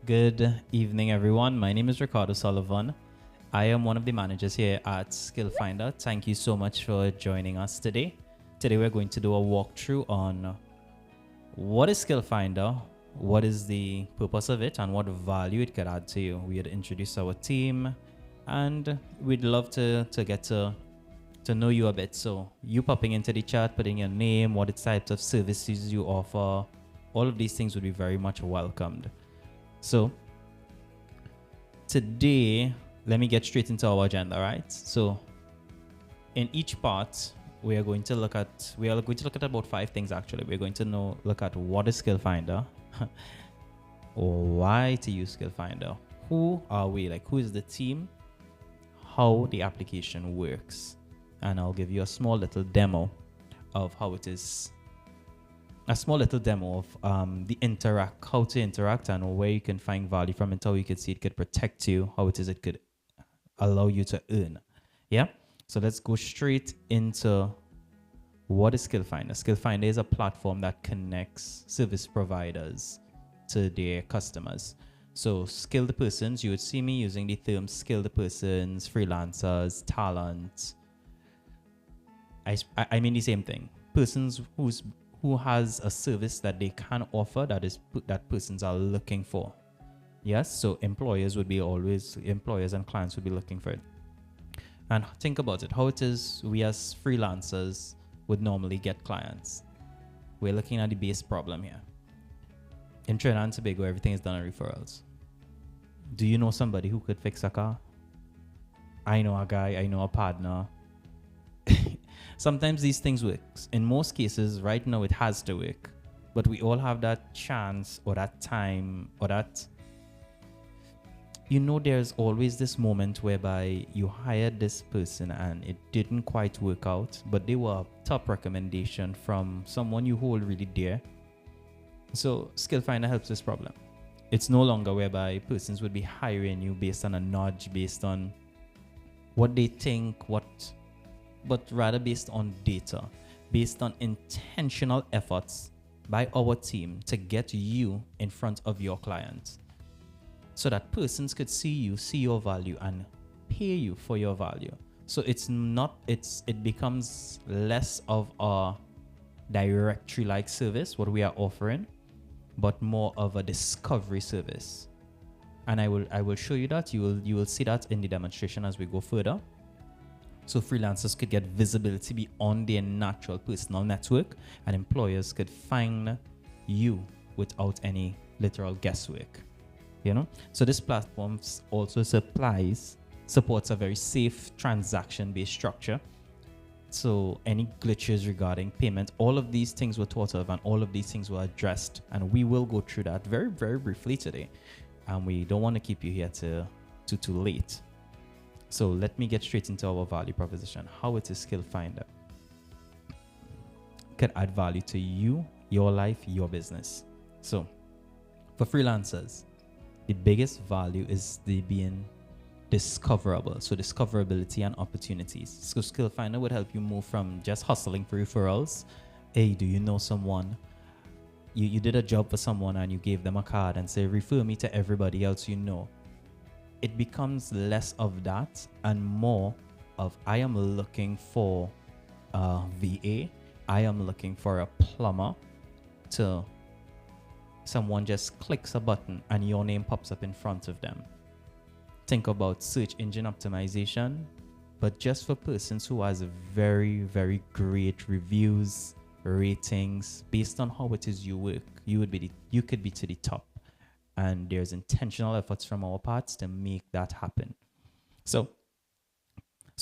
Good evening, everyone. My name is Ricardo Sullivan. I am one of the managers here at Skillfinder. Thank you so much for joining us today. Today, we're going to do a walkthrough on what is Skillfinder, what is the purpose of it, and what value it could add to you. We had introduced our team, and we'd love to get to know you a bit. So, you popping into the chat, putting your name, what types of services you offer, all of these things would be very much welcomed. So today, let me get straight into our agenda, right? So in each part, we are going to look at about 5 things actually. We're going to look at what is Skillfinder, or why to use Skillfinder, who are we, like who is the team, how the application works, and I'll give you a small little demo of how it is. A small little demo of how to interact and where you can find value from it, how you can see it could protect you, how it could allow you to earn. Yeah. So let's go straight into what is Skillfinder. Skillfinder is a platform that connects service providers to their customers. So skilled persons, you would see me using the term skilled persons, freelancers, talent. I mean the same thing. Persons who has a service that they can offer that persons are looking for. Yes, so employers and clients would be looking for it. And think about it, how it is we as freelancers would normally get clients. We're looking at the base problem here. In Trinidad and Tobago, everything is done on referrals. Do you know somebody who could fix a car? I know a guy, I know a partner. Sometimes these things work. In most cases, right now, it has to work. But we all have that chance or that time or that... there's always this moment whereby you hired this person and it didn't quite work out, but they were a top recommendation from someone you hold really dear. So Skillfinder helps this problem. It's no longer whereby persons would be hiring you based on a nudge, based on what they think, but rather based on data, based on intentional efforts by our team to get you in front of your clients so that persons could see your value and pay you for your value. So it becomes less of a directory-like service, what we are offering, but more of a discovery service. And I will show you that. You will see that in the demonstration as we go further. So freelancers could get visibility beyond their natural personal network, and employers could find you without any literal guesswork. So this platform also supports a very safe transaction-based structure. So any glitches regarding payment, all of these things were thought of and all of these things were addressed, and we will go through that very, very briefly today. And we don't want to keep you here too late. So let me get straight into our value proposition. How it is Skillfinder can add value to you, your life, your business. So for freelancers, the biggest value is the being discoverable. So discoverability and opportunities. So Skillfinder would help you move from just hustling for referrals. Hey, do you know someone? You did a job for someone and you gave them a card and say, refer me to everybody else you know. It becomes less of that and more of, I am looking for a VA. I am looking for a plumber. To someone just clicks a button and your name pops up in front of them. Think about search engine optimization, but just for persons who has very, very great reviews, ratings, based on how it is you work, you could be to the top. And there's intentional efforts from our parts to make that happen. So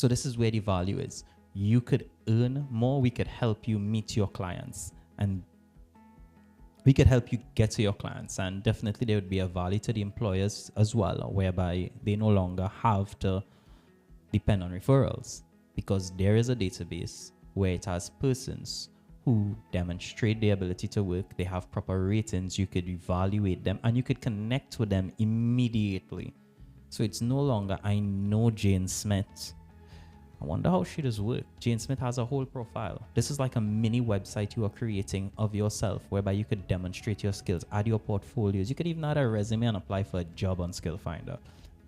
this is where the value is. You could earn more. We could help you meet your clients, and we could help you get to your clients. And definitely there would be a value to the employers as well, whereby they no longer have to depend on referrals, because there is a database where it has persons who demonstrate the ability to work. They have proper ratings. You could evaluate them and you could connect with them immediately. So it's no longer, I know Jane Smith. I wonder how she does work. Jane Smith has a whole profile. This is like a mini website you are creating of yourself, whereby you could demonstrate your skills, add your portfolios. You could even add a resume and apply for a job on Skillfinder.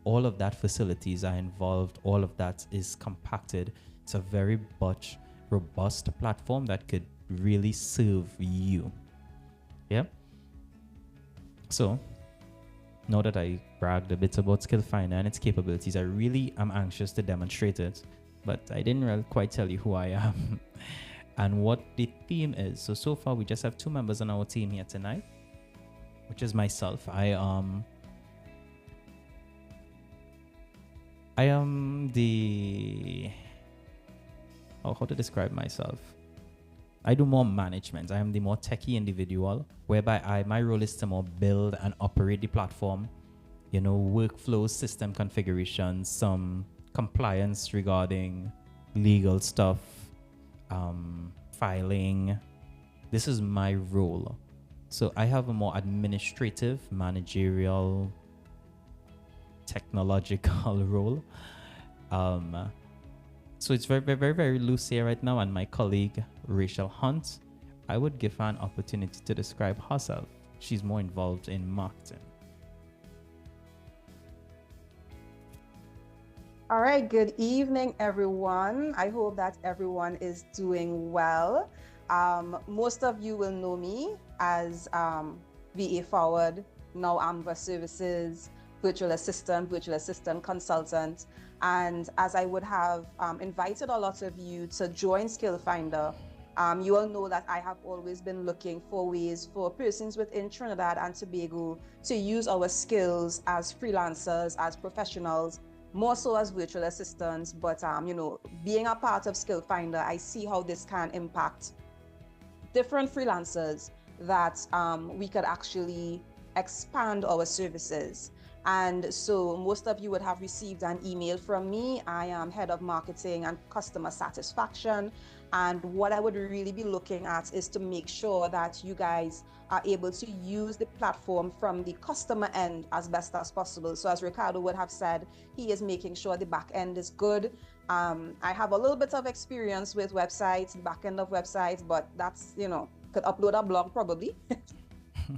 All of that facilities are involved. All of that is compacted. It's a very much robust platform that could really serve you. Yeah. So now that I bragged a bit about Skillfinder and its capabilities, I really am anxious to demonstrate it, but I didn't really quite tell you who I am and what the theme is. So far we just have 2 members on our team here tonight, which is myself. I am the how to describe myself. I do more management. I am the more techie individual, whereby my role is to more build and operate the platform, workflows, system configurations, some compliance regarding legal stuff, filing. This is my role. So I have a more administrative, managerial, technological role. So it's very, very, very loose here right now. And my colleague, Rachel Hunt, I would give her an opportunity to describe herself. She's more involved in marketing. All right, good evening, everyone. I hope that everyone is doing well. Most of you will know me as VA Forward, now Amber Services, virtual assistant consultant. And as I would have invited a lot of you to join Skillfinder, you all know that I have always been looking for ways for persons within Trinidad and Tobago to use our skills as freelancers, as professionals, more so as virtual assistants. But, being a part of Skillfinder, I see how this can impact different freelancers that we could actually expand our services. And so most of you would have received an email from me. I am head of marketing and customer satisfaction. And what I would really be looking at is to make sure that you guys are able to use the platform from the customer end as best as possible. So as Ricardo would have said, he is making sure the back end is good. I have a little bit of experience with websites, the back end of websites, but that's, could upload a blog probably.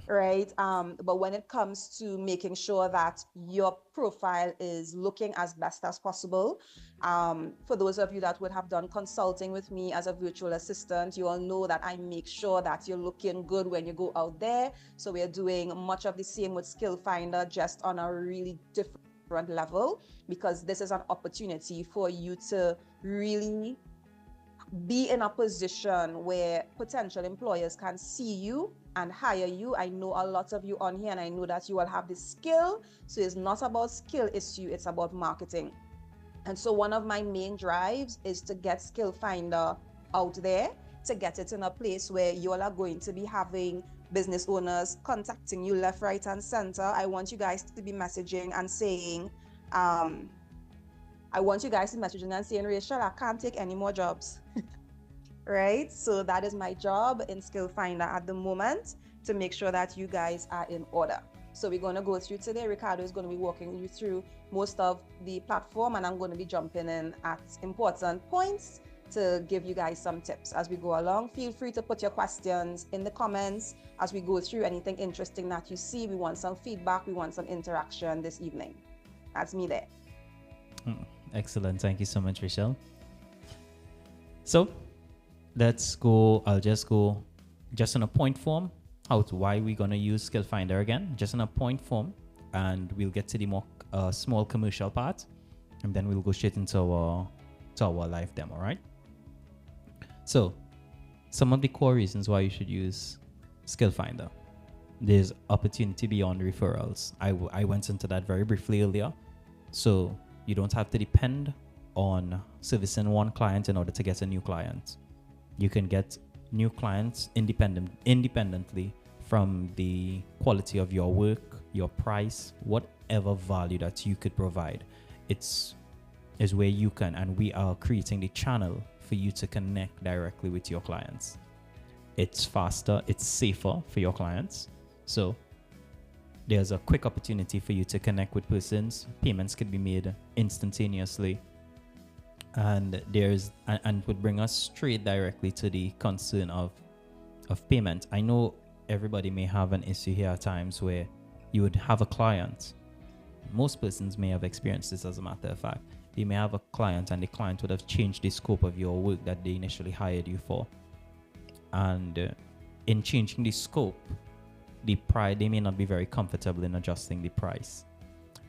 Right. But when it comes to making sure that your profile is looking as best as possible, for those of you that would have done consulting with me as a virtual assistant, you all know that I make sure that you're looking good when you go out there. So we're doing much of the same with Skillfinder, just on a really different level, because this is an opportunity for you to really be in a position where potential employers can see you and hire you. I know a lot of you on here, and I know that you will have the skill. So it's not about skill issue, it's about marketing. And so one of my main drives is to get Skillfinder out there, to get it in a place where you all are going to be having business owners contacting you left, right, and center. I want you guys to be messaging and saying, Rachel, I can't take any more jobs. Right? So that is my job in Skillfinder at the moment, to make sure that you guys are in order. So we're going to go through today. Ricardo is going to be walking you through most of the platform, and I'm going to be jumping in at important points to give you guys some tips as we go along. Feel free to put your questions in the comments as we go through anything interesting that you see. We want some feedback. We want some interaction this evening. That's me there. Excellent. Thank you so much, Rachel. So let's go. I'll just go just in a point form why we're going to use Skillfinder again, just in a point form, and we'll get to the more small commercial part, and then we'll go straight into our live demo, right? So some of the core reasons why you should use Skillfinder. There's opportunity beyond referrals. I went into that very briefly earlier. So you don't have to depend on servicing one client in order to get a new client. You can get new clients independently from the quality of your work, your price, whatever value that you could provide. Is where you can, and we are creating the channel for you to connect directly with your clients. It's faster, it's safer for your clients. So there's a quick opportunity for you to connect with persons. Payments can be made instantaneously. And and would bring us straight directly to the concern of payment. I know everybody may have an issue here at times where you would have a client. Most persons may have experienced this, as a matter of fact. They may have a client and the client would have changed the scope of your work that they initially hired you for. And in changing the scope, they may not be very comfortable in adjusting the price.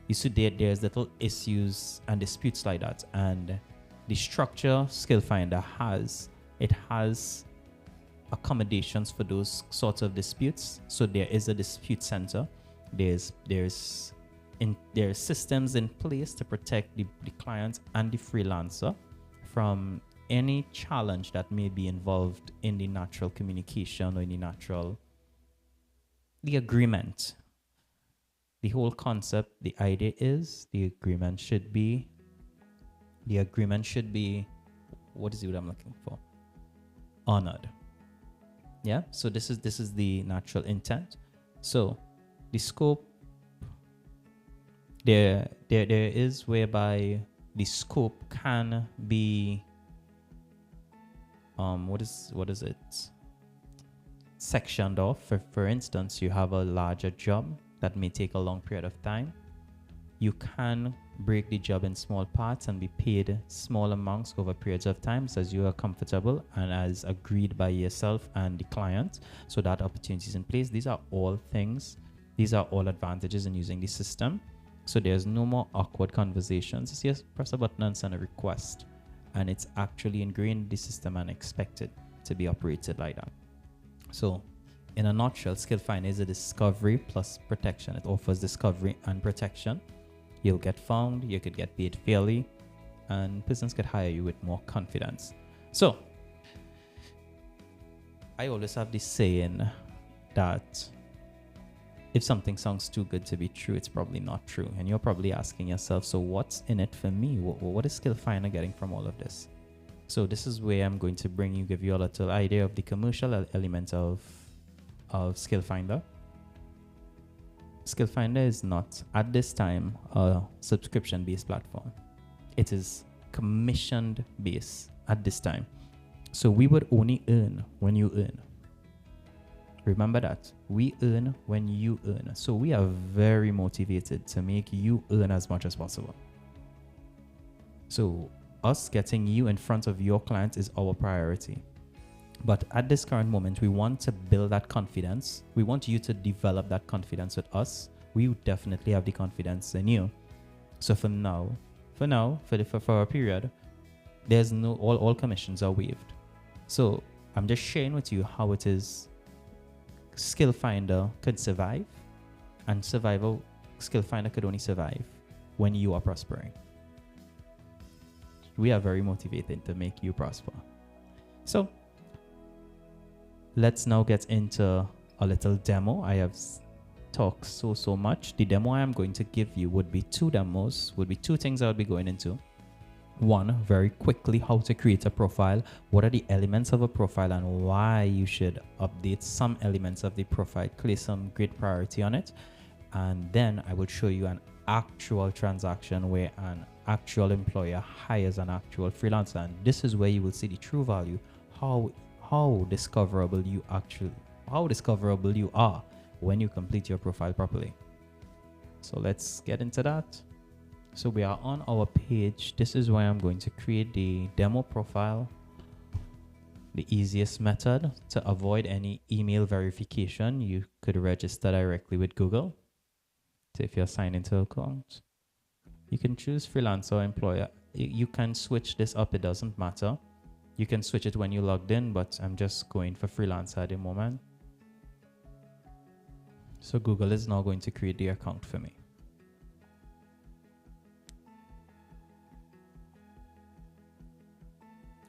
You see, there's little issues and disputes like that. And the structure Skillfinder has accommodations for those sorts of disputes. So there is a dispute center. There's systems in place to protect the client and the freelancer from any challenge that may be involved in the natural communication or in the agreement. The whole concept, the idea is the agreement should be, what is it I'm looking for? Honored. Yeah, so this is the natural intent. So the scope, there is whereby the scope can be what is it, sectioned off. For instance, you have a larger job that may take a long period of time. You can break the job in small parts and be paid small amounts over periods of time as you are comfortable and as agreed by yourself and the client. So that opportunity is in place. These are all advantages in using the system. So there's no more awkward conversations. It's just press a button and send a request, and it's actually ingrained in the system and expected to be operated like that. So in a nutshell, Skillfinder is a discovery plus protection. It offers discovery and protection. You'll get found, you could get paid fairly, and persons could hire you with more confidence. So I always have this saying that if something sounds too good to be true, it's probably not true. And you're probably asking yourself, so what's in it for me? What is Skillfinder getting from all of this? So this is where I'm going to give you a little idea of the commercial element of Skillfinder. Skillfinder is not, at this time, a subscription-based platform. It is commission-based at this time. So we would only earn when you earn. Remember that. We earn when you earn. So we are very motivated to make you earn as much as possible. So us getting you in front of your clients is our priority. But at this current moment, we want to build that confidence. We want you to develop that confidence with us. We definitely have the confidence in you. So for a period, there's no, all commissions are waived. So I'm just sharing with you how it is Skillfinder could survive, and Skillfinder could only survive when you are prospering. We are very motivated to make you prosper. So let's now get into a little demo. I have talked so much. The demo I am going to give you would be two things I would be going into. One, very quickly, how to create a profile. What are the elements of a profile and why you should update some elements of the profile, place some great priority on it. And then I will show you an actual transaction where an actual employer hires an actual freelancer. And this is where you will see the true value, how discoverable you are when you complete your profile properly. So let's get into that. So we are on our page. This is where I'm going to create the demo profile. The easiest method to avoid any email verification, you could register directly with Google. So if you're signed into an account, you can choose freelancer or employer. You can switch this up, it doesn't matter. You can switch it when you logged in, but I'm just going for freelancer at the moment. So Google is now going to create the account for me.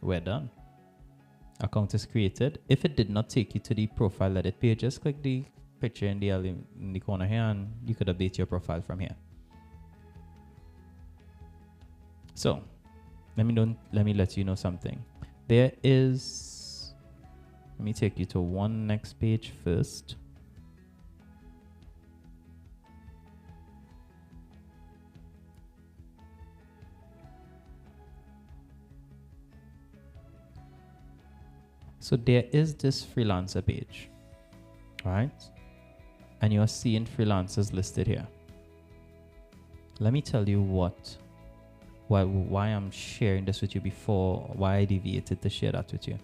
We're done. Account is created. If it did not take you to the profile edit page, just click the picture in the corner here and you could update your profile from here. So let me let you know something. Let me take you to one next page first. So there is this freelancer page, right? And you're seeing freelancers listed here. Let me tell you why I'm sharing this with you before, why I deviated to share that with you.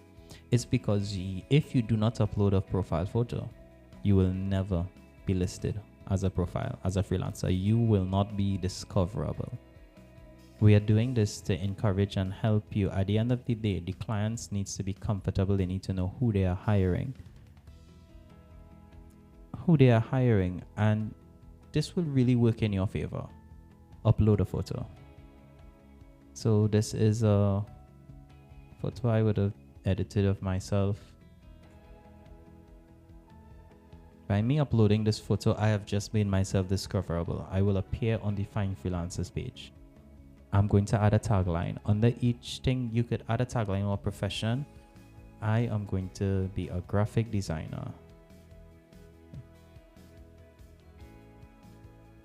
It's because if you do not upload a profile photo, you will never be listed as a profile, as a freelancer. You will not be discoverable. We are doing this to encourage and help you. At the end of the day, the clients needs to be comfortable. They need to know who they are hiring. And this will really work in your favor. Upload a photo. So this is a photo I would have edited of myself. By me uploading this photo, I have just made myself discoverable. I will appear on the Find Freelancers page. I'm going to add a tagline. Under each thing, you could add a tagline or profession. I am going to be a graphic designer.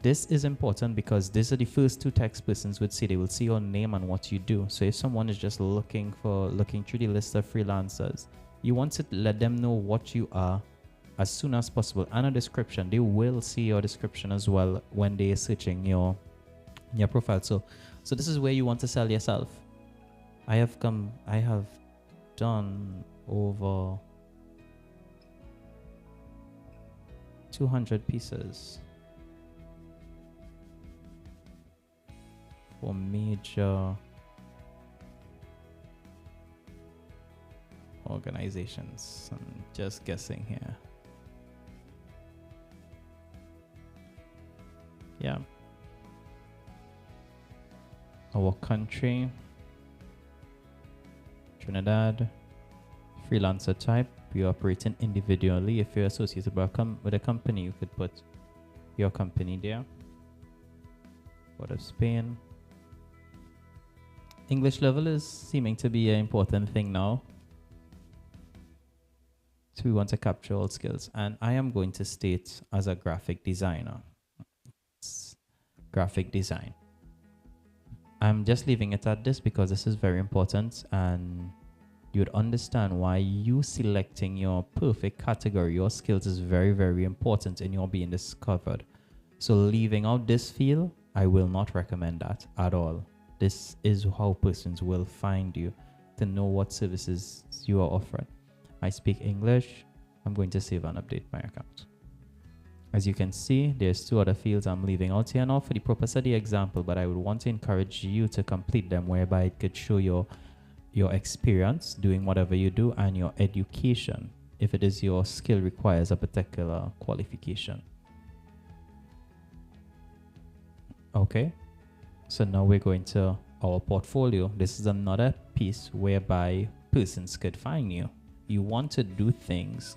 This is important because these are the first two text persons would see. They will see your name and what you do. So if someone is just looking through the list of freelancers, you want to let them know what you are as soon as possible, and a description. They will see your description as well when they are searching your profile. So this is where you want to sell yourself. I have done over 200 pieces for major organizations. I'm just guessing here. Yeah. Our country, Trinidad, freelancer type. You're operating individually. If you're associated with a company, you could put your company there. Out of Spain. English level is seeming to be an important thing now. So we want to capture all skills. And I am going to state as a graphic designer. It's graphic design. I'm just leaving it at this because this is very important, and you'd understand why you selecting your perfect category, your skills, is very, very important in your being discovered. So leaving out this field, I will not recommend that at all. This is how persons will find you, to know what services you are offering. I speak English. I'm going to save and update my account. As you can see, there's two other fields I'm leaving out here now for the purpose of the example, but I would want to encourage you to complete them, whereby it could show your experience doing whatever you do and your education, if it is your skill requires a particular qualification. Okay, so now we're going to our portfolio. This is another piece whereby persons could find you. You want to do things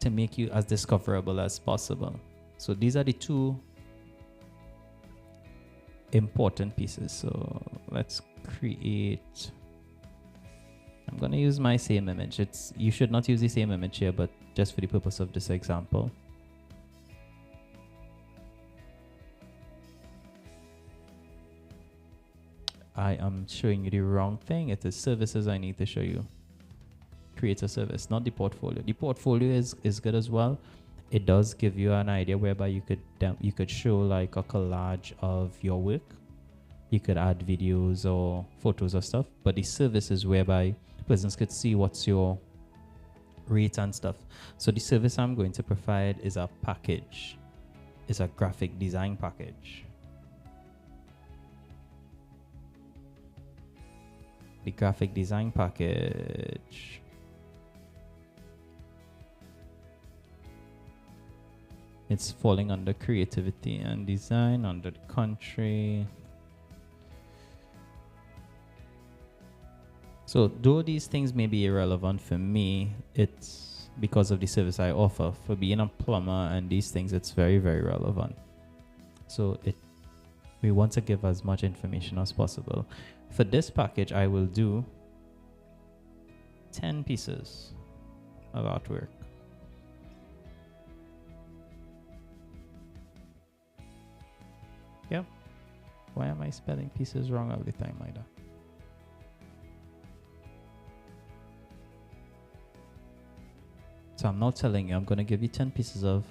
to make you as discoverable as possible. So these are the two important pieces. So let's create. I'm going to use my same image. You should not use the same image here, but just for the purpose of this example. I am showing you the wrong thing. It is services I need to show you. Create a service, not the portfolio. The portfolio is good as well. It does give you an idea whereby you could show like a collage of your work. You could add videos or photos or stuff. But the service is whereby persons could see what's your rate and stuff. So the service I'm going to provide is a package. It's a graphic design package. The graphic design package. It's falling under creativity and design, under the country. So though these things may be irrelevant for me, it's because of the service I offer. For being a plumber and these things, it's very, very relevant. So we want to give as much information as possible. For this package, I will do 10 pieces of artwork. Yep. Why am I spelling pieces wrong all the time like that? So I'm now telling you, I'm going to give you 10 pieces of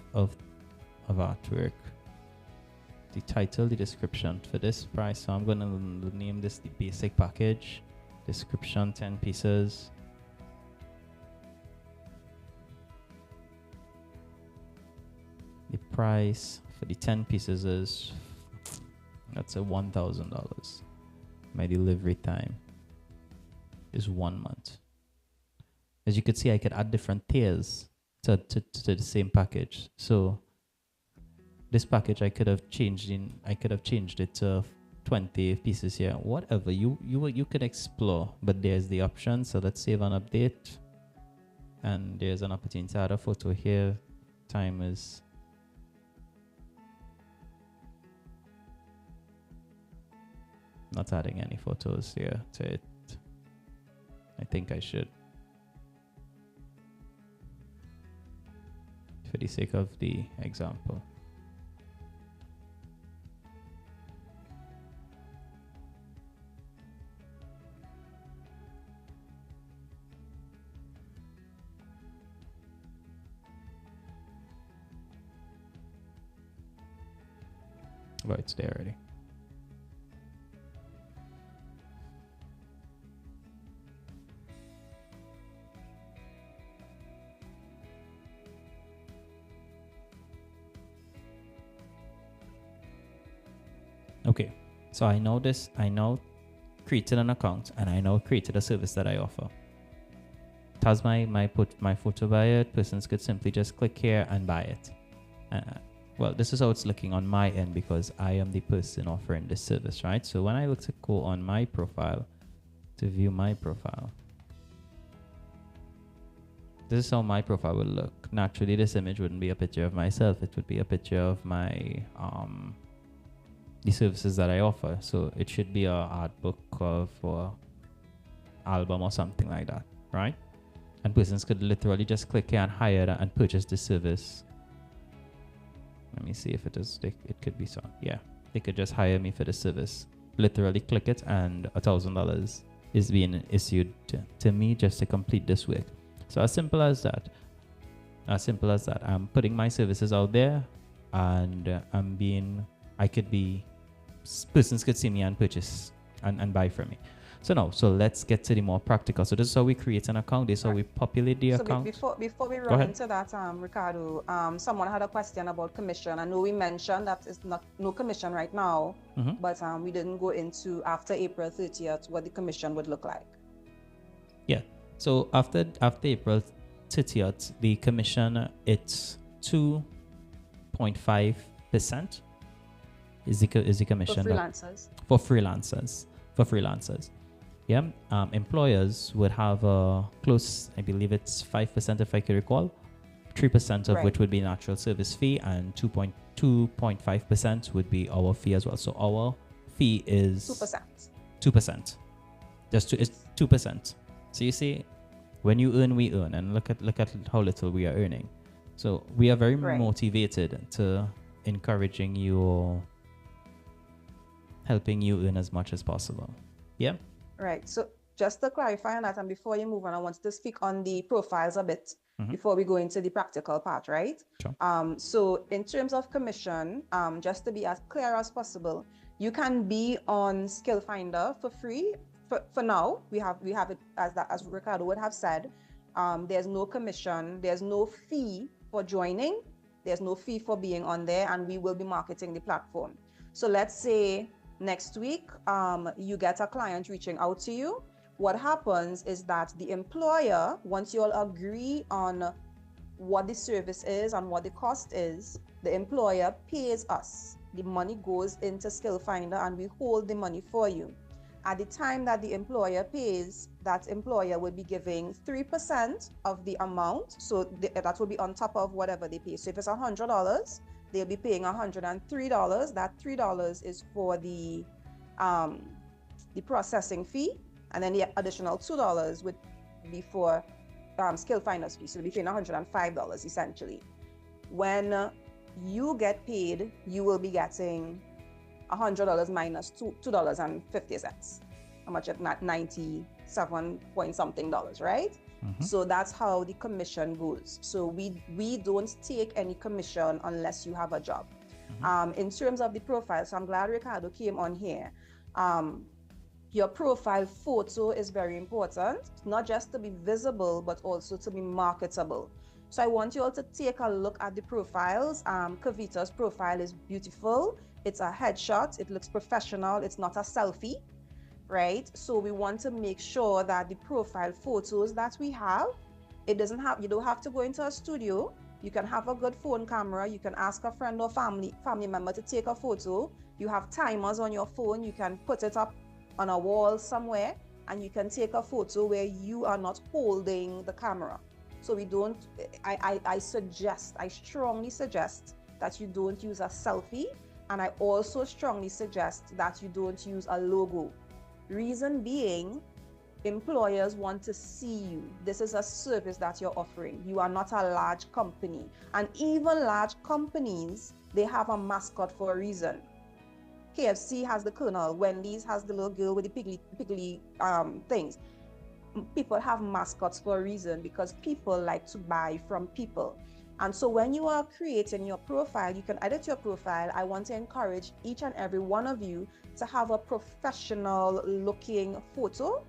artwork. The title, the description for this price. So I'm going to name this the basic package. Description, 10 pieces. The price for the 10 pieces is, that's a $1,000. My delivery time is 1 month. As you could see, I could add different tiers to the same package. So this package I could have changed it to 20 pieces here. Whatever you could explore, but there's the option. So let's save and update. And there's an opportunity to add a photo here. Time is not adding any photos here to it. I think I should, for the sake of the example. Oh, it's there already. Okay, so I now created an account and I now created a service that I offer. It has my photo by it. Persons could simply just click here and buy it. Well, this is how it's looking on my end because I am the person offering this service, right? So when I look to go on my profile to view my profile, this is how my profile will look. Naturally, this image wouldn't be a picture of myself. It would be a picture of my the services that I offer. So it should be a art book or album or something like that, right? And persons could literally just click here and hire that and purchase the service. Let me see if it is. It could be so. Yeah, they could just hire me for the service. Literally click it, and $1,000 is being issued to me just to complete this work. So as simple as that. As simple as that. I'm putting my services out there, and persons could see me and purchase and buy from me. So let's get to the more practical. So this is how we create an account. This is how we populate the account. Before we run into that, Ricardo, someone had a question about commission. I know we mentioned that it's no commission right now, but we didn't go into after April 30th what the commission would look like. Yeah. So after April 30th, the commission, it's 2.5% is the commission for freelancers. Yeah, employers would have a close, I believe it's 5% if I can recall, 3% of which would be natural service fee, and 2.5% would be our fee as well. So our fee is 2%. It's 2%. So you see, when you earn, we earn, and look at how little we are earning. So we are very motivated to encouraging you or helping you earn as much as possible. Yeah. Right. So just to clarify on that, and before you move on, I wanted to speak on the profiles a bit before we go into the practical part, right? Sure. So in terms of commission, just to be as clear as possible, you can be on Skillfinder for free. For now, we have it as Ricardo would have said. There's no commission, there's no fee for joining, there's no fee for being on there, and we will be marketing the platform. So let's say next week, you get a client reaching out to you. What happens is that the employer, once you all agree on what the service is and what the cost is, the employer pays us. The money goes into Skillfinder and we hold the money for you. At the time that the employer pays, that employer will be giving 3% of the amount. So that will be on top of whatever they pay. So if it's $100, they'll be paying $103. That $3 is for the processing fee, and then the additional $2 would be for Skillfinder's fee. So they'll be paying $105 essentially. When you get paid, you will be getting $100 minus $2.50. How much? At 97 point something dollars, right? So that's how the commission goes. So we don't take any commission unless you have a job. In terms of the profile, so I'm glad Ricardo came on here. Your profile photo is very important, not just to be visible, but also to be marketable. So I want you all to take a look at the profiles. Kavita's profile is beautiful. It's a headshot. It looks professional. It's not a selfie, right? So we want to make sure that the profile photos that we have, you don't have to go into a studio. You can have a good phone camera. You can ask a friend or family member to take a photo. You have timers on your phone. You can put it up on a wall somewhere, and you can take a photo where you are not holding the camera. So I strongly suggest that you don't use a selfie, and I also strongly suggest that you don't use a logo. Reason being, employers want to see you. This is a service that you're offering. You are not a large company. And even large companies, they have a mascot for a reason. KFC has the Colonel, Wendy's has the little girl with the piggly things. People have mascots for a reason, because people like to buy from people. And so when you are creating your profile, you can edit your profile. I want to encourage each and every one of you to have a professional looking photo.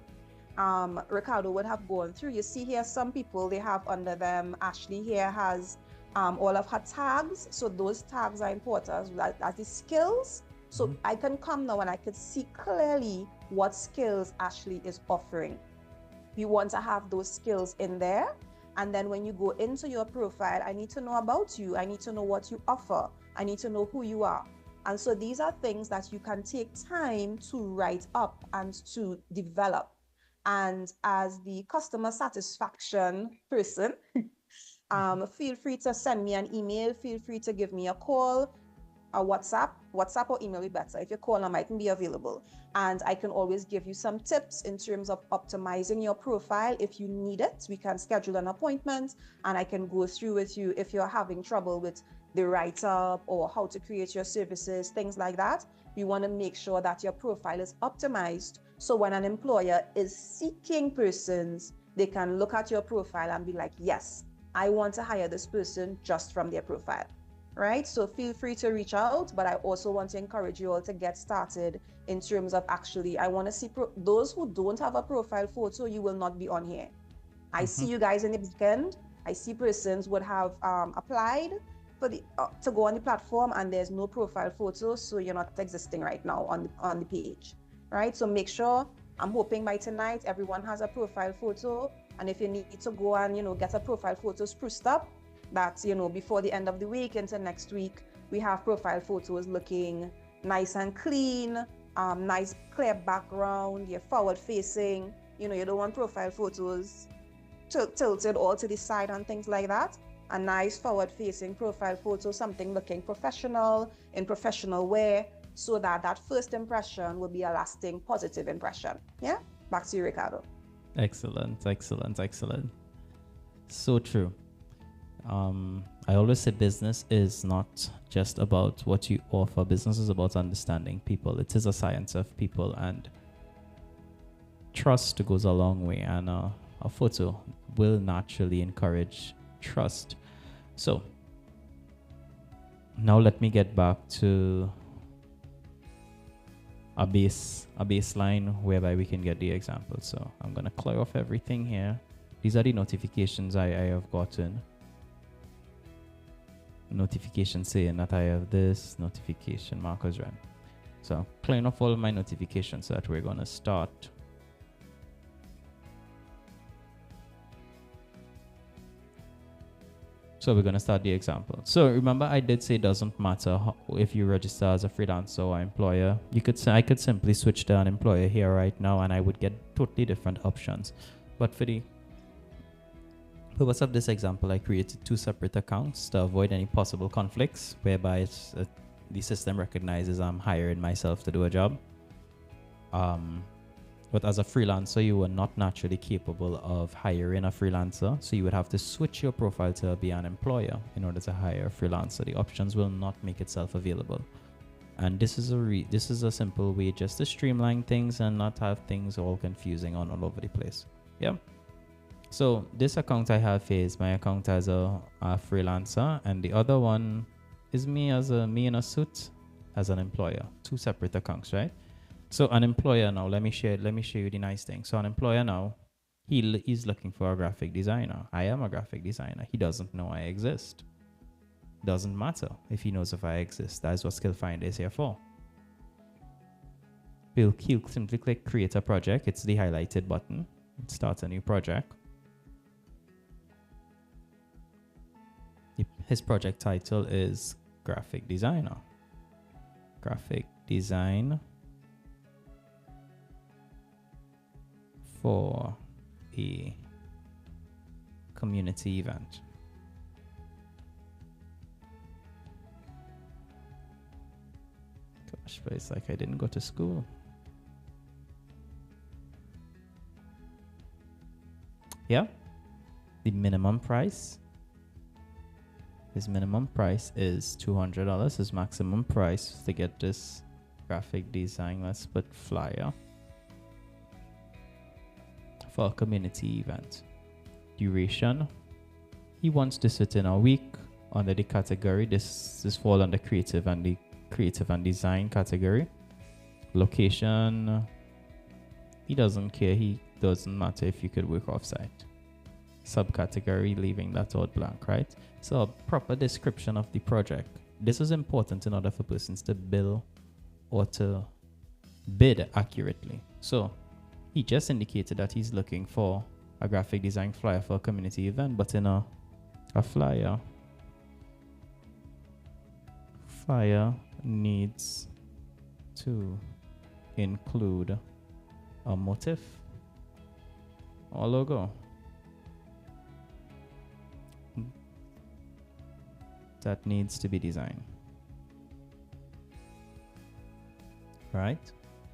Ricardo would have gone through. You see here, some people, they have under them, Ashley here has all of her tags. So those tags are important, as the skills. So I can come now and I can see clearly what skills Ashley is offering. You want to have those skills in there. And then when you go into your profile, I need to know about you. I need to know what you offer. I need to know who you are. And so these are things that you can take time to write up and to develop. And as the customer satisfaction person, feel free to send me an email. Feel free to give me a call. A WhatsApp or email will be better. If you call, I mightn't be available. And I can always give you some tips in terms of optimizing your profile. If you need it, we can schedule an appointment and I can go through with you if you're having trouble with the write-up or how to create your services, things like that. We want to make sure that your profile is optimized. So when an employer is seeking persons, they can look at your profile and be like, yes, I want to hire this person just from their profile. Right? So feel free to reach out, but I also want to encourage you all to get started in terms of I want to see those who don't have a profile photo, you will not be on here. I see you guys in the weekend. I see persons would have applied for to go on the platform and there's no profile photo, so you're not existing right now on the page, right? So make sure, I'm hoping by tonight everyone has a profile photo, and if you need to go and get a profile photo spruced up, that before the end of the week into next week, we have profile photos looking nice and clean, nice clear background, you're forward facing. You don't want profile photos tilted all to the side and things like that. A nice forward facing profile photo, something looking professional, in professional wear, so that first impression will be a lasting positive impression. Yeah, back to you, Ricardo. Excellent. So true. I always say business is not just about what you offer. Business is about understanding people. It is a science of people, and trust goes a long way, and a photo will naturally encourage trust. So now let me get back to a baseline whereby we can get the example. So I'm going to clear off everything here. These are the notifications I have gotten. Notification saying that I have this notification markers run. So clearing off all of my notifications so that we're going to start. So we're going to start the example. So remember, I did say it doesn't matter if you register as a freelancer or employer. I could simply switch to an employer here right now and I would get totally different options. But for the purpose of this example, I created 2 separate accounts to avoid any possible conflicts whereby the system recognizes I'm hiring myself to do a job. But as a freelancer, you are not naturally capable of hiring a freelancer. So you would have to switch your profile to be an employer in order to hire a freelancer. The options will not make itself available. And this is a simple way just to streamline things and not have things all confusing all over the place. Yeah. So this account I have is my account as a freelancer, and the other one is me in a suit as an employer. Two separate accounts, right? So an employer now, let me show you the nice thing. So an employer now, he's looking for a graphic designer. I am a graphic designer. He doesn't know I exist. Doesn't matter if he knows if I exist. That's what Skillfinder is here for. He'll simply click create a project. It's the highlighted button. Start a new project. His project title is graphic designer. Graphic design for a community event. Gosh, but it's like I didn't go to school. Yeah, the minimum price. His minimum price is $200. His maximum price to get this graphic design, let's put flyer, for a community event. Duration, he wants to sit in a week under the category. This fall under creative and the creative and design category. Location, he doesn't care. He doesn't matter if you could work offsite. Subcategory, leaving that all blank, right? So a proper description of the project. This is important in order for persons to bill or to bid accurately. So he just indicated that he's looking for a graphic design flyer for a community event, but in a flyer needs to include a motif or logo. That needs to be designed. Right?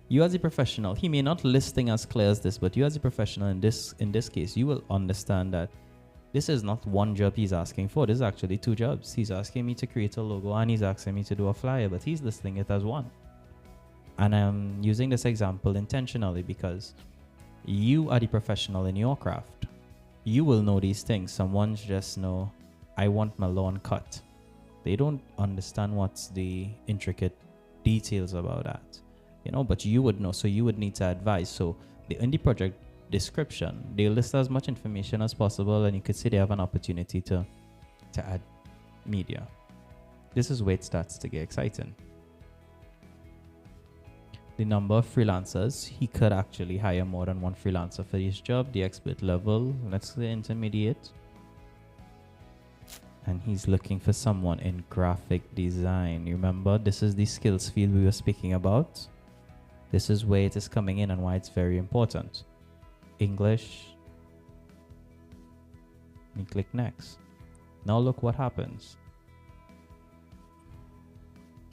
You as a professional, he may not listing as clear as this, but you as a professional in this case, you will understand that this is not one job he's asking for. This is actually two jobs. He's asking me to create a logo and he's asking me to do a flyer, but he's listing it as one. And I'm using this example intentionally because you are the professional in your craft. You will know these things. Someone's just know, I want my lawn cut. They don't understand what's the intricate details about that, but you would know. So you would need to advise. So in the project description, they list as much information as possible, and you could see they have an opportunity to add media. This is where it starts to get exciting. The number of freelancers, he could actually hire more than one freelancer for each job. The expert level, let's say intermediate. And he's looking for someone in graphic design. You remember, this is the skills field we were speaking about. This is where it is coming in and why it's very important. English. And click next. Now look what happens.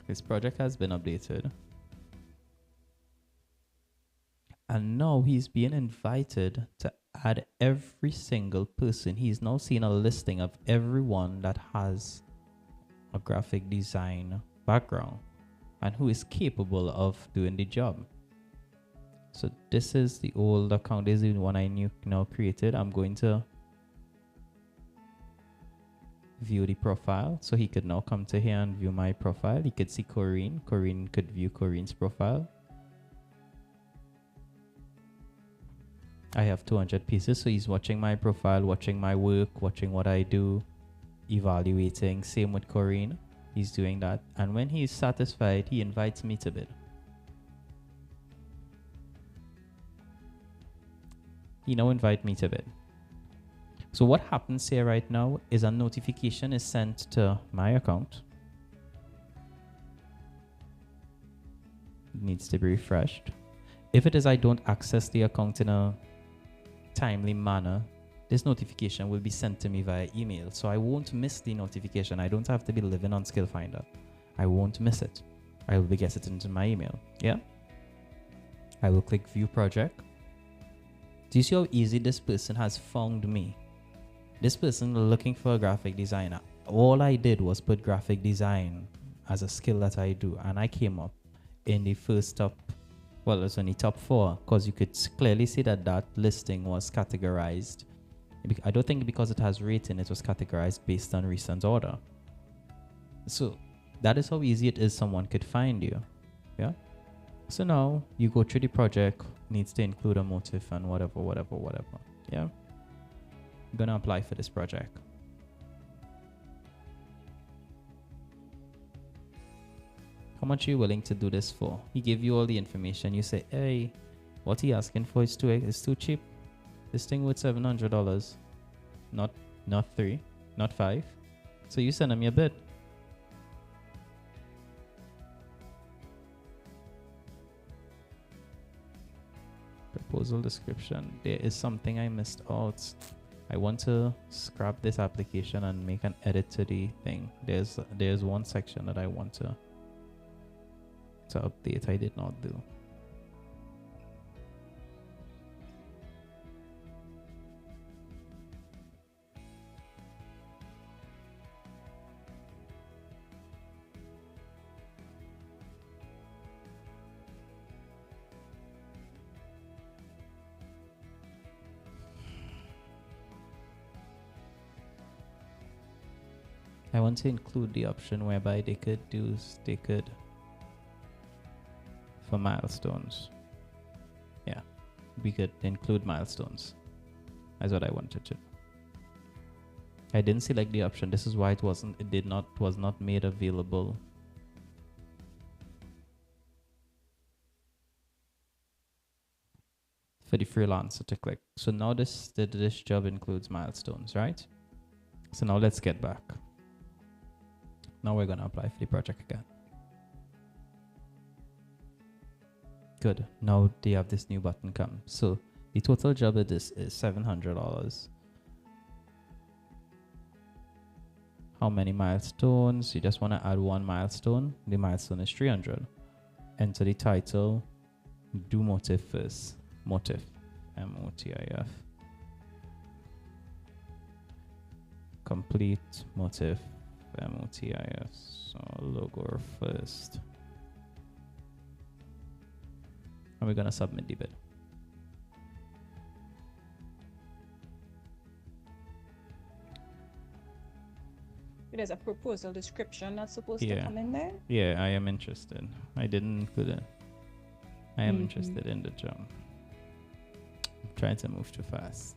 This project has been updated. And now he's being invited to add every single person. He's now seen a listing of everyone that has a graphic design background and who is capable of doing the job. So this is the old account. This is the one I now created. I'm going to view the profile. So he could now come to here and view my profile. He could see Corinne. Corinne could view Corinne's profile. I have 200 pieces, so he's watching my profile, watching my work, watching what I do, evaluating. Same with Corinne. He's doing that. And when he's satisfied, he invites me to bid. He now invites me to bid. So what happens here right now is a notification is sent to my account. It needs to be refreshed. If it is I don't access the account in a timely manner, this notification will be sent to me via email. So I won't miss the notification. I don't have to be living on Skillfinder. I won't miss it. I will be getting it into my email. Yeah. I will click view project. Do you see how easy this person has found me? This person looking for a graphic designer. All I did was put graphic design as a skill that I do, and I came up in the first top. Well, it's only top 4 because you could clearly see that listing was categorized I don't think because it has rating, it was categorized based on recent order. So that is how easy it is someone could find you. Yeah. So now you go through the project, needs to include a motive and whatever. Yeah. I'm gonna apply for this project. How much are you willing to do this for? He gave you all the information. You say, hey, what he asking for is too cheap. This thing worth $700. Not $3, not $5. So you send him your bid. Proposal description. There is something I missed out. I want to scrap this application and make an edit to the thing. There's one section that I want to update. I did not do. I want to include the option whereby they could for milestones. Yeah, we could include milestones. That's what I wanted to. I didn't select the option. This is why it was not made available. For the freelancer to click. So now this job includes milestones, right? So now let's get back. Now we're gonna apply for the project again. Good. Now they have this new button come. So the total job of this is $700. How many milestones? You just want to add one milestone. The milestone is 300. Enter the title. Do motive first. Motif. M-O-T-I-F. Complete motif. M-O-T-I-F. So logo first. And we're going to submit the bid. There's a proposal description that's supposed to come in there. Yeah, I am interested. I didn't include it. I am interested in the job. I'm trying to move too fast.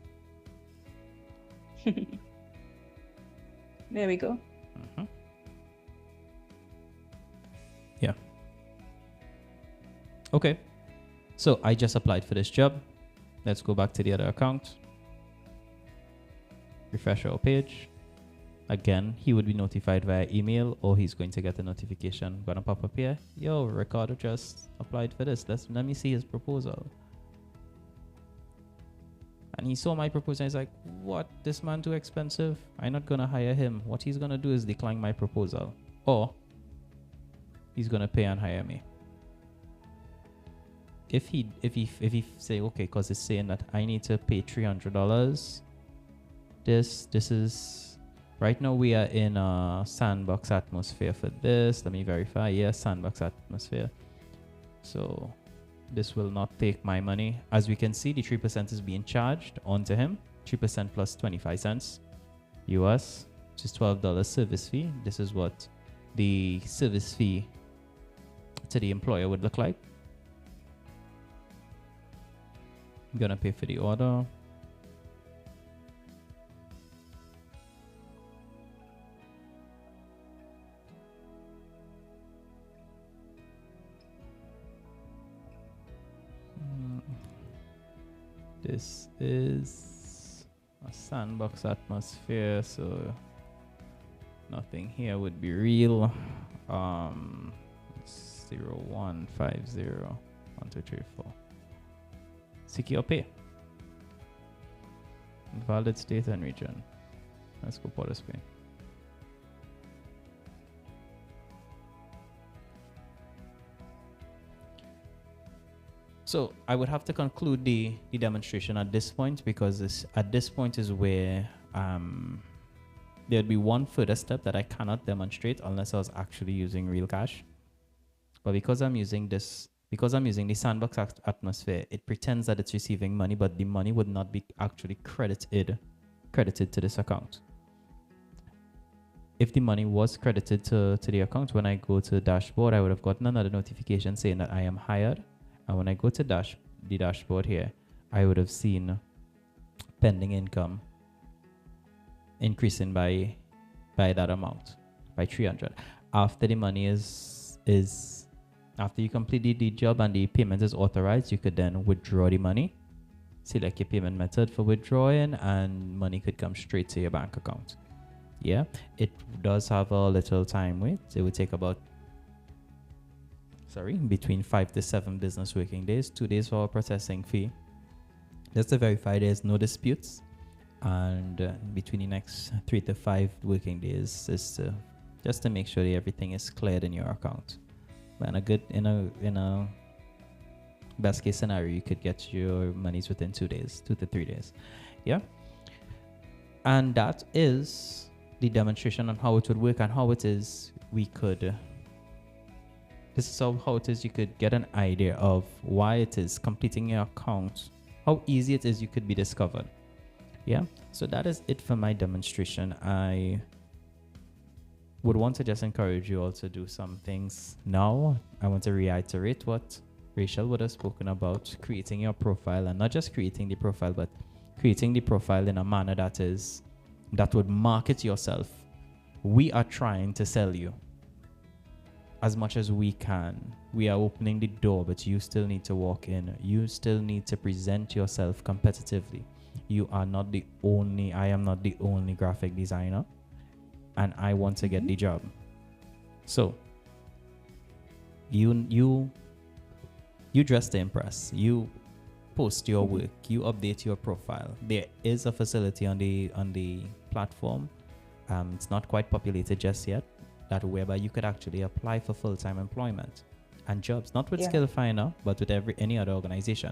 There we go. Yeah. Okay. So I just applied for this job. Let's go back to the other account. Refresh our page. Again, he would be notified via email, or he's going to get a notification gonna pop up here. Yo, Ricardo just applied for this. Let me see his proposal. And he saw my proposal. He's like, what? This man too expensive? I'm not gonna hire him. What he's gonna do is decline my proposal, or he's gonna pay and hire me. If he say okay, because it's saying that I need to pay $300. This is. Right now we are in a sandbox atmosphere for this. Let me verify. Yes, sandbox atmosphere. So this will not take my money. As we can see, the 3% is being charged onto him. 3% plus 25 cents US, which is $12 service fee. This is what the service fee to the employer would look like. I'm gonna pay for the order. This is a sandbox atmosphere, so nothing here would be real. 0150 1234. Secure pay. Valid state and region. Let's go Port of Spain. So I would have to conclude the demonstration at this point, because at this point is where there'd be one further step that I cannot demonstrate unless I was actually using real cash. But because I'm using the sandbox atmosphere, it pretends that it's receiving money, but the money would not be actually credited credited to this account. If the money was credited to the account, when I go to the dashboard, I would have gotten another notification saying that I am hired. And when I go to the dashboard here, I would have seen pending income increasing by that amount, by 300. After the money is after you complete the job and the payment is authorized, you could then withdraw the money, select your payment method for withdrawing, and money could come straight to your bank account. Yeah, it does have a little time wait. It would take about between 5 to 7 business working days, 2 days for a processing fee. Just to verify there's no disputes, and between the next 3 to 5 working days is just to make sure that everything is cleared in your account. But in a best case scenario, you could get your monies within 2 days, 2 to 3 days. Yeah, and that is the demonstration on how it would work and how it is this is how it is you could get an idea of why it is completing your account, how easy it is you could be discovered. Yeah, so that is it for my demonstration. I would want to just encourage you all to do some things now. I want to reiterate what Rachel would have spoken about, creating your profile, and not just creating the profile, but creating the profile in a manner that would market yourself. We are trying to sell you as much as we can. We are opening the door, but you still need to walk in. You still need to present yourself competitively. You are not the only, I am not the only graphic designer, and I want to get the job. So you dress to impress. You post your work, you update your profile. There is a facility on the platform. It's not quite populated just yet, that whereby you could actually apply for full-time employment and jobs, not with Skillfinder, but with any other organization.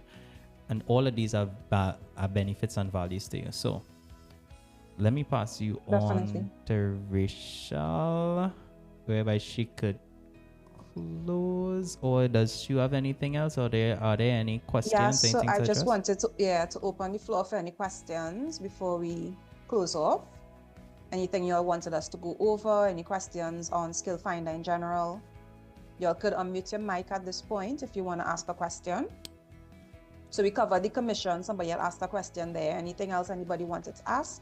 And all of these are benefits and values to you. So let me pass you on to Rachel, whereby she could close, or does she have anything else, or are there any questions? Yeah, so I just wanted to open the floor for any questions before we close off. Anything you all wanted us to go over, any questions on Skillfinder in general? You all could unmute your mic at this point if you want to ask a question. So we covered the commission. Somebody else asked a question there. Anything else anybody wanted to ask?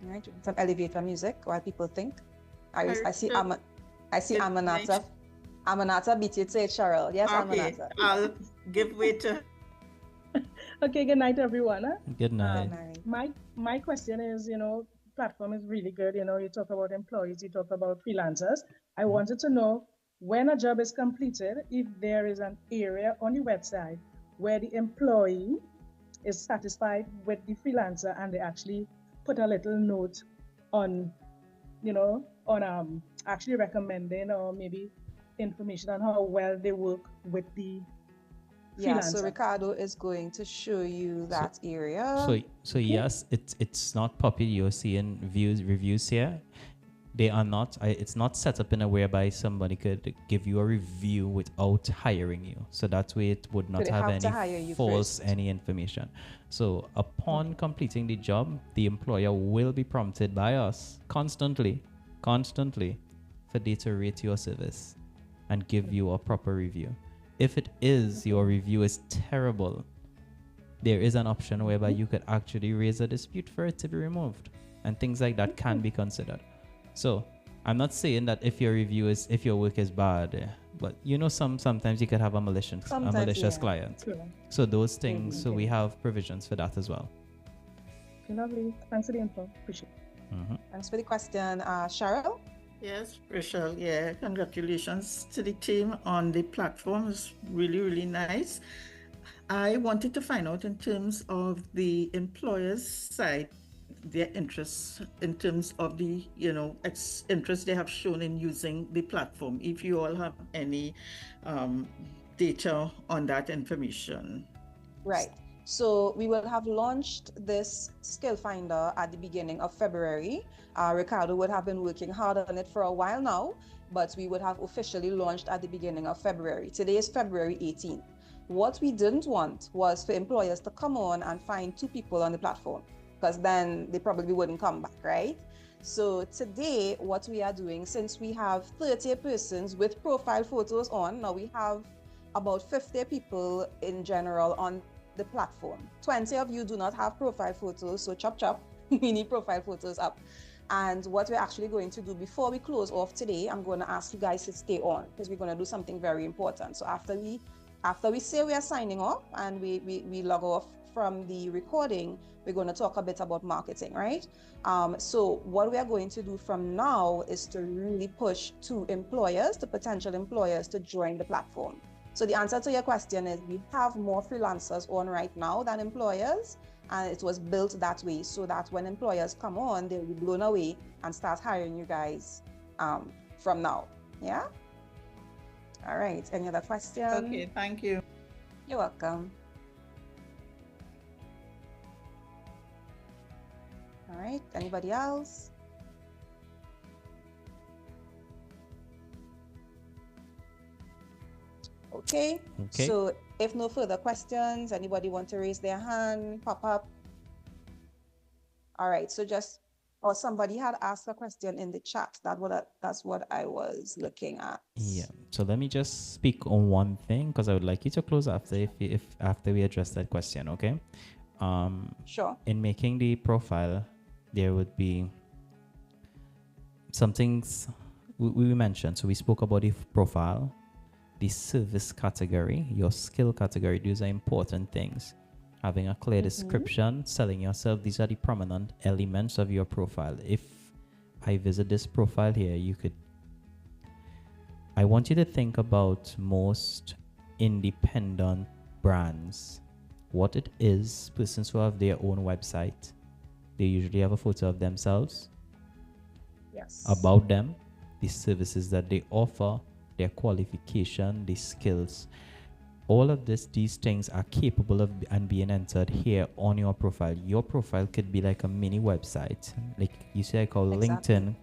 All right, some elevator music while people think. I see Amanata. Amanata beat you to it, Cheryl. Yes, okay. Amanata. I'll give way to. Okay, good night, everyone. Good night. My question is, platform is really good. You talk about employees, you talk about freelancers. I wanted to know, when a job is completed, if there is an area on the website where the employee is satisfied with the freelancer and they actually put a little note on, actually recommending or maybe information on how well they work with the freelancer. Yeah, so Ricardo is going to show you that area. So yes, it's not popular. You're seeing reviews here. They are not. It's not set up in a whereby somebody could give you a review without hiring you. So that way it would not have any false any information. So upon completing the job, the employer will be prompted by us constantly for they to rate your service and give you a proper review. If it is your review is terrible, there is an option whereby you could actually raise a dispute for it to be removed, and things like that can be considered. So I'm not saying that if your work is bad, but sometimes you could have a malicious client. Cool. So those things, so we have provisions for that as well. Okay, lovely. Thanks for the info. Appreciate it. Thanks for the question, Cheryl. Yes, Rachel. Yeah, congratulations to the team on the platform. It's really, really nice. I wanted to find out in terms of the employer's side, their interests in terms of the interest they have shown in using the platform, if you all have any data on that information. Right, so we will have launched this Skillfinder at the beginning of February. Ricardo would have been working hard on it for a while now, but we would have officially launched at the beginning of February. Today is February 18th. What we didn't want was for employers to come on and find 2 people on the platform, because then they probably wouldn't come back, right? So today, what we are doing, since we have 30 persons with profile photos on, now we have about 50 people in general on the platform. 20 of you do not have profile photos, so chop chop, we need profile photos up. And what we're actually going to do before we close off today, I'm going to ask you guys to stay on, because we're going to do something very important. So after we say we are signing off and we log off from the recording, we're going to talk a bit about marketing, right? So what we are going to do from now is to really push to potential employers to join the platform. So the answer to your question is we have more freelancers on right now than employers, and it was built that way so that when employers come on, they'll be blown away and start hiring you guys from now. Yeah? All right. Any other questions? Okay, thank you. You're welcome. All right. Anybody else? Okay. So if no further questions, anybody want to raise their hand, pop up? All right. So somebody had asked a question in the chat. That's what I was looking at. Yeah. So let me just speak on one thing, because I would like you to close after if after we address that question. Okay. Sure. In making the profile, there would be some things we mentioned. So we spoke about the profile, the service category, your skill category. These are important things. Having a clear description, selling yourself. These are the prominent elements of your profile. If I visit this profile here, I want you to think about most independent brands. What it is, persons who have their own website, they usually have a photo of themselves. Yes. About them, the services that they offer, their qualification, the skills. All of these things are capable of and being entered here on your profile. Your profile could be like a mini website. Like you say, I call LinkedIn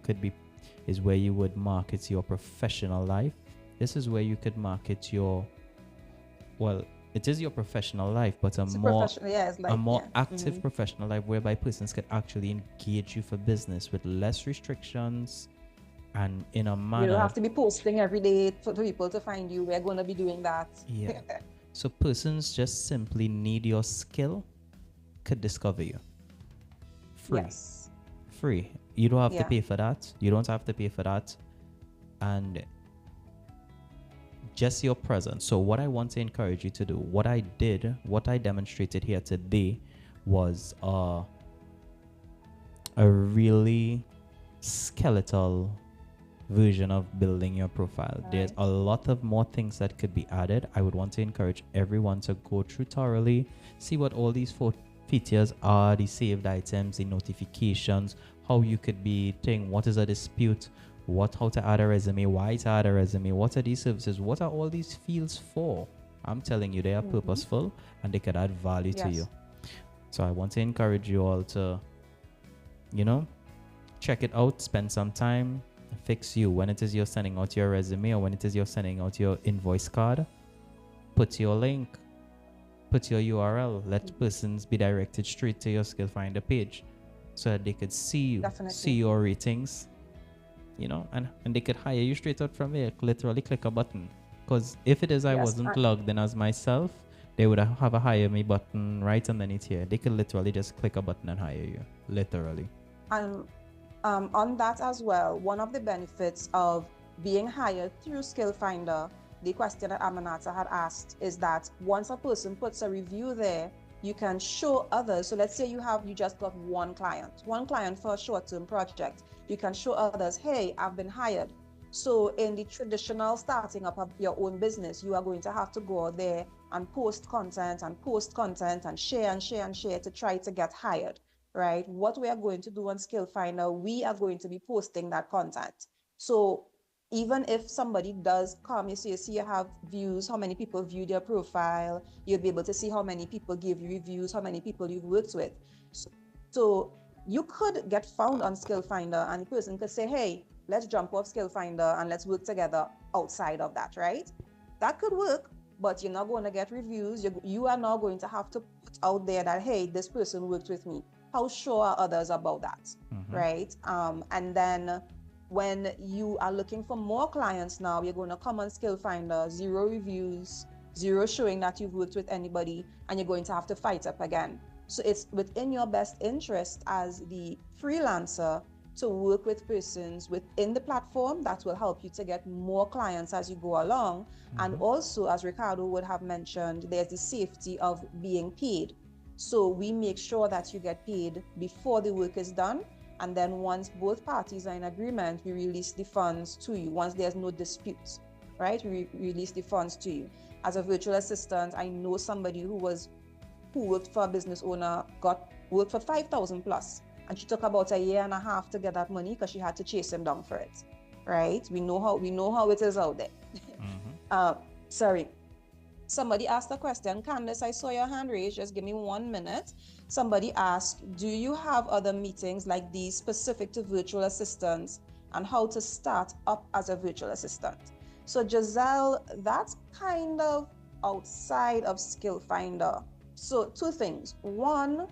is where you would market your professional life. This is where you could market it is your professional life, but a more active professional life, whereby persons could actually engage you for business with less restrictions and in a manner. You don't have to be posting every day for people to find you. We're going to be doing that. Yeah. So persons just simply need your skill, could discover you. Free. Yes. Free. You don't have to pay for that. You don't have to pay for that. And just your presence. So what I want to encourage you to do, what I demonstrated here today was a really skeletal version of building your profile. Right. There's a lot of more things that could be added. I would want to encourage everyone to go through thoroughly, see what all these 4 features are, the saved items, the notifications, how you could be saying what is a dispute, how to add a resume, why to add a resume, what are these services, what are all these fields for. I'm telling you, they are purposeful and they could add value to you. So I want to encourage you all to, check it out, spend some time, fix you. When it is you're sending out your resume or when it is you're sending out your invoice card, put your link, put your URL, let persons be directed straight to your Skillfinder page so that they could see you, see your ratings, and they could hire you straight out from there. Literally click a button. Because if it is I wasn't logged in as myself, they would have a hire me button right underneath here. They could literally just click a button and hire you. Literally. And on that as well, one of the benefits of being hired through Skillfinder, the question that Amanata had asked, is that once a person puts a review there, you can show others. So let's say you just got one client for a short-term project. You can show others, hey, I've been hired. So in the traditional starting up of your own business, you are going to have to go out there and post content and share to try to get hired. Right? What we are going to do on Skillfinder, we are going to be posting that content. So even if somebody does come, you see you have views, how many people viewed your profile, you'll be able to see how many people give you reviews, how many people you've worked with. So you could get found on Skillfinder and the person could say, hey, let's jump off Skillfinder and let's work together outside of that, right? That could work. but you're not going to get reviews. You are now going to have to put out there that, hey, this person worked with me. How sure are others about that, right? And then when you are looking for more clients now, you're going to come on Skillfinder, 0 reviews, 0 showing that you've worked with anybody, and you're going to have to fight up again. So it's within your best interest as the freelancer to work with persons within the platform that will help you to get more clients as you go along. And also, as Ricardo would have mentioned, there's the safety of being paid. So we make sure that you get paid before the work is done. And then once both parties are in agreement, we release the funds to you. Once there's no dispute, right? We release the funds to you. As a virtual assistant, I know somebody who worked for a business owner, worked for 5,000 plus. And she took about 1.5 years to get that money because she had to chase him down for it, right? We know how it is out there. Sorry. Somebody asked a question. Candace, I saw your hand raised. Just give me 1 minute. Somebody asked, do you have other meetings like these specific to virtual assistants and how to start up as a virtual assistant? So Giselle, that's kind of outside of Skillfinder. So 2 things. One,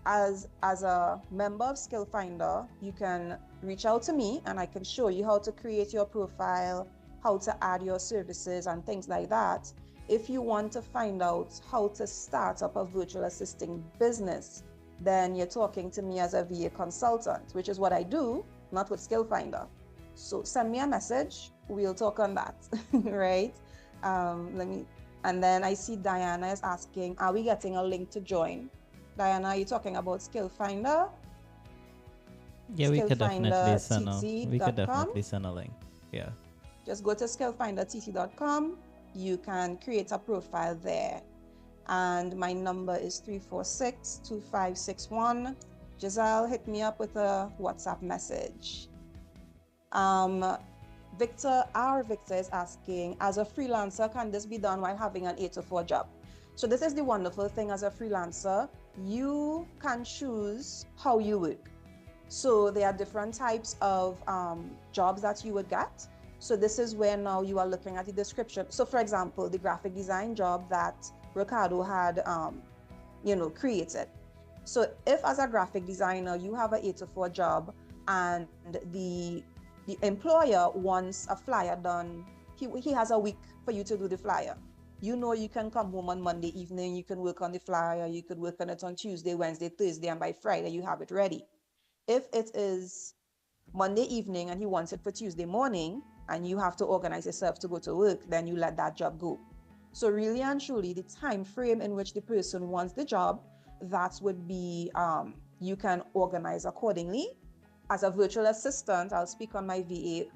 as a member of Skillfinder, you can reach out to me and I can show you how to create your profile, how to add your services and things like that. If you want to find out how to start up a virtual assisting business, then you're talking to me as a VA consultant, which is what I do, not with Skillfinder. So send me a message, we'll talk on that, right? And then I see Diana is asking, are we getting a link to join? Diana, are you talking about Skillfinder? Yeah, we could definitely send a link. Yeah. Just go to skillfindertc.com. You can create a profile there. And my number is 346-2561. Giselle, hit me up with a WhatsApp message. Victor is asking, as a freelancer, can this be done while having an 8 to 4 job? So this is the wonderful thing as a freelancer. You can choose how you work. So there are different types of jobs that you would get. So this is where now you are looking at the description. So for example, the graphic design job that Ricardo had, created. So if as a graphic designer, you have an 8 to 4 job and the employer wants a flyer done, he has a week for you to do the flyer. You know, you can come home on Monday evening, you can work on the flyer, you could work on it on Tuesday, Wednesday, Thursday, and by Friday you have it ready. If it is Monday evening and he wants it for Tuesday morning and you have to organize yourself to go to work, then you let that job go. So really and truly, the time frame in which the person wants the job, that would be, you can organize accordingly. As a virtual assistant, I'll speak on my VA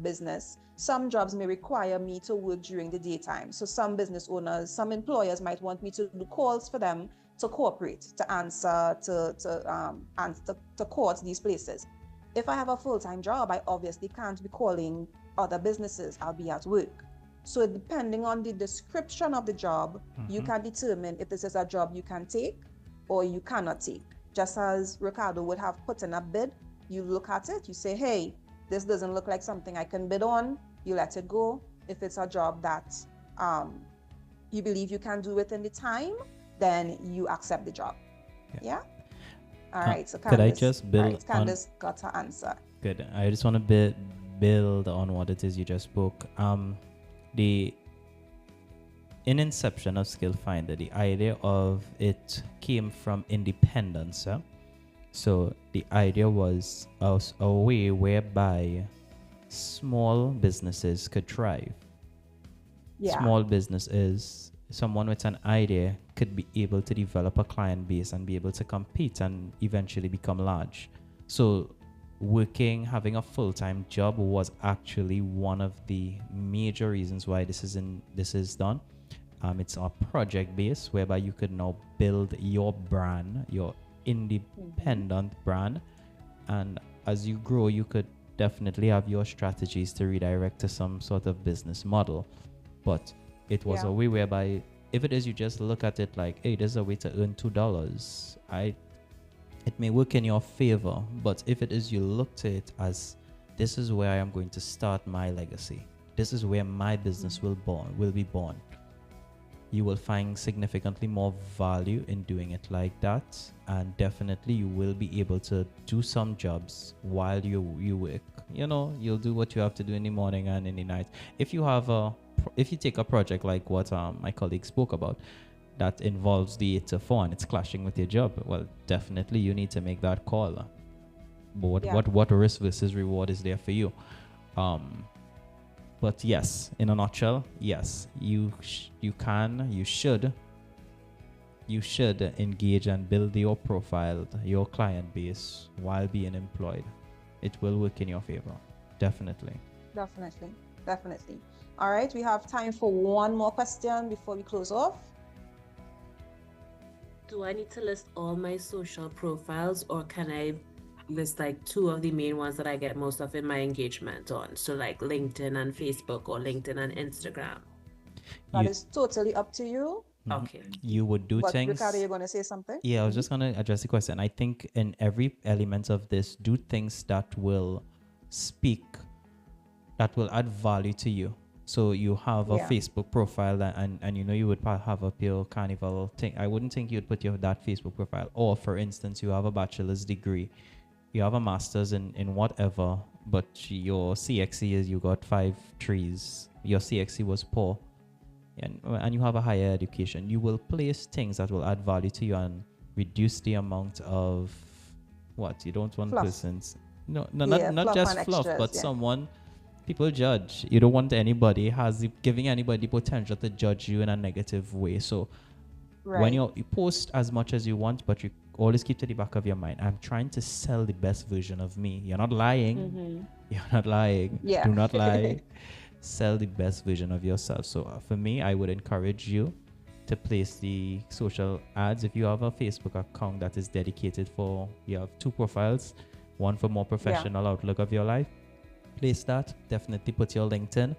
business. Some jobs may require me to work during the daytime. So some business owners, some employers might want me to do calls for them to cooperate, to answer, to court these places. If I have a full-time job, I obviously can't be calling other businesses. I'll be at work. So depending on the description of the job, you can determine if this is a job you can take or you cannot take. Just as Ricardo would have put in a bid, you look at it, you say, hey, this doesn't look like something I can bid on, you let it go. If it's a job that you believe you can do within the time, then you accept the job. Yeah? All right, so Candace, could I just build Candace got her answer. Good. I just want to build on what it is you just spoke. In inception of Skillfinder, the idea of it came from independence. So the idea was a way whereby small businesses could thrive. Yeah. Small business is someone with an idea could be able to develop a client base and be able to compete and eventually become large. So having a full-time job was actually one of the major reasons why this is done. It's a project base whereby you could now build your brand, your independent brand, and as you grow you could definitely have your strategies to redirect to some sort of business model. But it was a way whereby if it is you just look at it like, hey, there's a way to earn $2, it may work in your favor. But if it is you look to it as, this is where I am going to start my legacy, This is where my business will be born. You will find significantly more value in doing it like that, and definitely you will be able to do some jobs while you work. You'll do what you have to do in the morning and in the night. If you take a project like what my colleague spoke about, that involves the 8 to 4 and it's clashing with your job, well, definitely you need to make that call. But what risk versus reward is there for you? But yes, in a nutshell, yes, you should engage and build your profile, your client base while being employed. It will work in your favor. Definitely. All right, we have time for one more question before we close off. Do I need to list all my social profiles, or can I list like 2 of the main ones that I get most of in my engagement on? So like LinkedIn and Facebook, or LinkedIn and Instagram. That is totally up to you. Okay. You would do things. Ricardo, you're going to say something? Yeah, I was just going to address the question. I think in every element of this, do things that will add value to you. So you have a Facebook profile, and you would have a pure carnival thing. I wouldn't think you'd put that Facebook profile. Or for instance, you have a bachelor's degree, you have a master's in whatever, but your CXC is you got 5 trees. Your CXC was poor, and you have a higher education. You will place things that will add value to you and reduce the amount of what you don't want fluff. Persons. Not just fluff, extras, but someone. People judge. You don't want anybody giving anybody potential to judge you in a negative way. So when you post as much as you want, but you always keep to the back of your mind, I'm trying to sell the best version of me. You're not lying. You're not lying. Yeah. Do not lie. Sell the best version of yourself. So for me, I would encourage you to place the social ads. If you have a Facebook account that is dedicated you have 2 profiles, one for more professional outlook of your life. Place that. Definitely put your LinkedIn.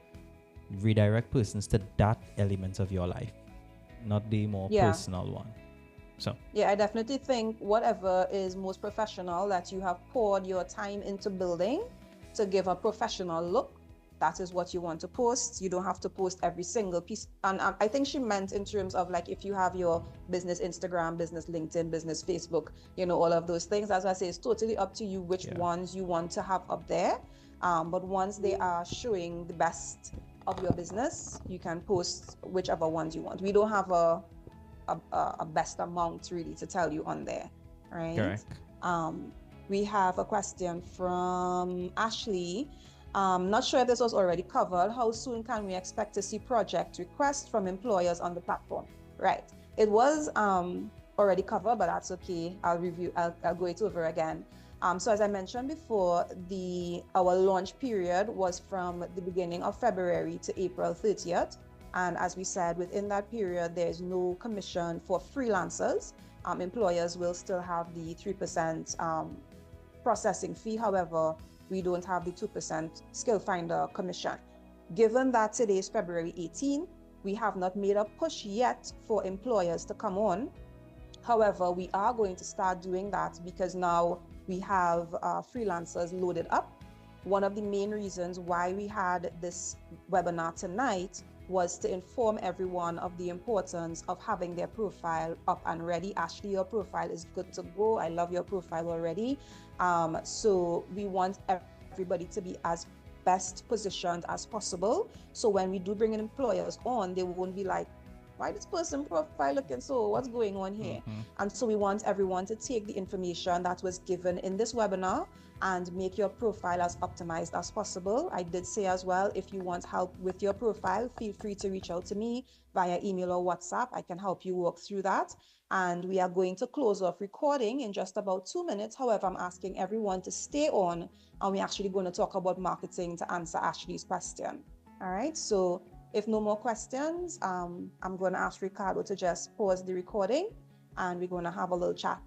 Redirect persons to that element of your life, not the more personal one. So I definitely think whatever is most professional that you have poured your time into building to give a professional look, that is what you want to post. You don't have to post every single piece. And I think she meant in terms of like if you have your business Instagram, business LinkedIn, business Facebook, all of those things. As I say, it's totally up to you which ones you want to have up there. But once they are showing the best of your business, you can post whichever ones you want. We don't have a best amount really to tell you on there, right? Correct. We have a question from Ashley. Not sure if this was already covered. How soon can we expect to see project requests from employers on the platform? Right. It was already covered, but that's okay. I'll go it over again. So as I mentioned before, our launch period was from the beginning of February to April 30th. And as we said, within that period, there's no commission for freelancers. Employers will still have the 3% processing fee. However, we don't have the 2% Skillfinder commission. Given that today is February 18, we have not made a push yet for employers to come on. However, we are going to start doing that because now we have freelancers loaded up. One of the main reasons why we had this webinar tonight was to inform everyone of the importance of having their profile up and ready. Ashley, your profile is good to go. I love your profile already. So we want everybody to be as best positioned as possible. So when we do bring in employers on, they won't be like, why this person profile looking so, what's going on here? And so we want everyone to take the information that was given in this webinar and make your profile as optimized as possible. I did say as well, if you want help with your profile, feel free to reach out to me via email or WhatsApp. I can help you walk through that. And we are going to close off recording in just about 2 minutes. However, I'm asking everyone to stay on, and we're actually going to talk about marketing to answer Ashley's question. All right, so if no more questions, I'm going to ask Ricardo to just pause the recording and we're going to have a little chat.